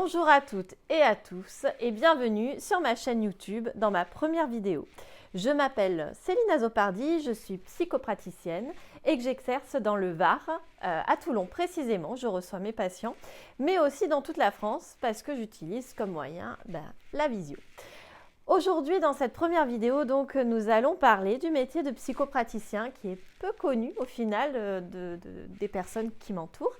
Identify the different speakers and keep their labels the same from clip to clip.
Speaker 1: Bonjour à toutes et à tous et bienvenue sur ma chaîne YouTube dans ma première vidéo. Je m'appelle Céline Azopardi, je suis psychopraticienne et que j'exerce dans le Var, à Toulon précisément. Je reçois mes patients, mais aussi dans toute la France parce que j'utilise comme moyen la visio. Aujourd'hui, dans cette première vidéo, donc, nous allons parler du métier de psychopraticien qui est peu connu au final des personnes qui m'entourent.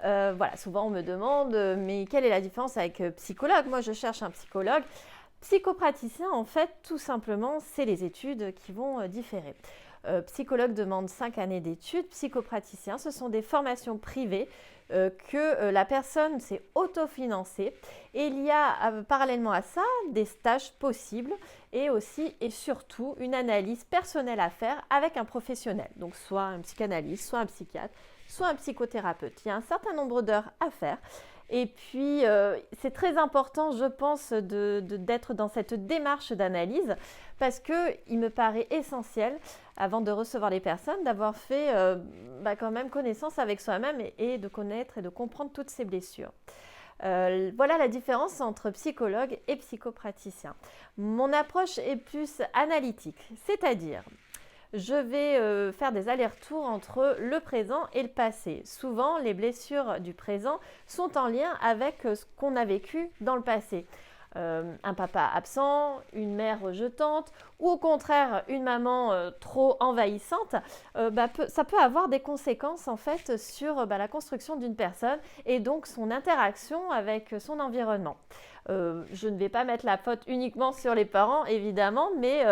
Speaker 1: Voilà, souvent on me demande mais quelle est la différence avec psychologue? Moi je cherche un psychologue. Psychopraticien, en fait, tout simplement, c'est les études qui vont différer. Psychologue demande 5 années d'études, psychopraticien, ce sont des formations privées que la personne s'est autofinancée. Et il y a parallèlement à ça des stages possibles et aussi et surtout une analyse personnelle à faire avec un professionnel. Donc soit un psychanalyste, soit un psychiatre, soit un psychothérapeute. Il y a un certain nombre d'heures à faire. Et puis, c'est très important, je pense, d'être dans cette démarche d'analyse parce qu'il me paraît essentiel, avant de recevoir les personnes, d'avoir fait quand même connaissance avec soi-même et de connaître et de comprendre toutes ces blessures. Voilà la différence entre psychologue et psychopraticien. Mon approche est plus analytique, c'est-à-dire je vais faire des allers-retours entre le présent et le passé. Souvent, les blessures du présent sont en lien avec ce qu'on a vécu dans le passé. Un papa absent, une mère rejetante ou au contraire une maman trop envahissante, ça peut avoir des conséquences en fait sur la construction d'une personne et donc son interaction avec son environnement. Je ne vais pas mettre la faute uniquement sur les parents évidemment, mais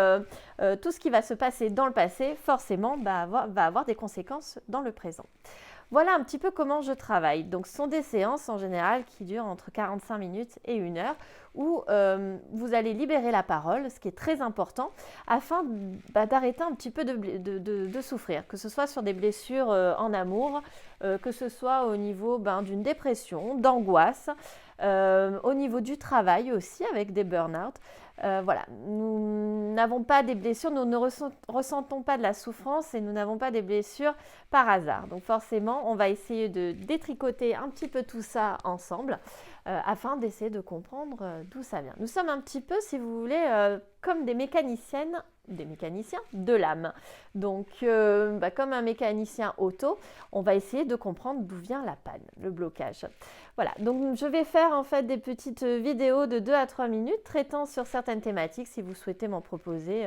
Speaker 1: tout ce qui va se passer dans le passé forcément va avoir des conséquences dans le présent. Voilà un petit peu comment je travaille. Donc, ce sont des séances en général qui durent entre 45 minutes et 1 heure où vous allez libérer la parole, ce qui est très important, afin d'arrêter un petit peu de souffrir, que ce soit sur des blessures en amour, que ce soit au niveau d'une dépression, d'angoisse, au niveau du travail aussi avec des burn-out. Voilà, nous n'avons pas des blessures, nous ne ressentons pas de la souffrance et nous n'avons pas des blessures par hasard. Donc forcément, on va essayer de détricoter un petit peu tout ça ensemble afin d'essayer de comprendre d'où ça vient. Nous sommes un petit peu, si vous voulez, comme des mécaniciens de l'âme. Donc, comme un mécanicien auto, on va essayer de comprendre d'où vient la panne, le blocage. Voilà, donc je vais faire en fait des petites vidéos de 2 à 3 minutes traitant sur certaines thématiques. Si vous souhaitez m'en proposer,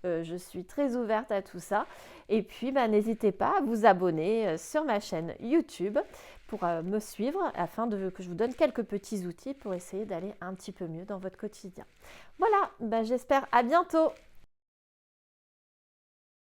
Speaker 1: je suis très ouverte à tout ça. Et puis, n'hésitez pas à vous abonner sur ma chaîne YouTube pour me suivre afin que je vous donne quelques petits outils pour essayer d'aller un petit peu mieux dans votre quotidien. Voilà, j'espère à bientôt.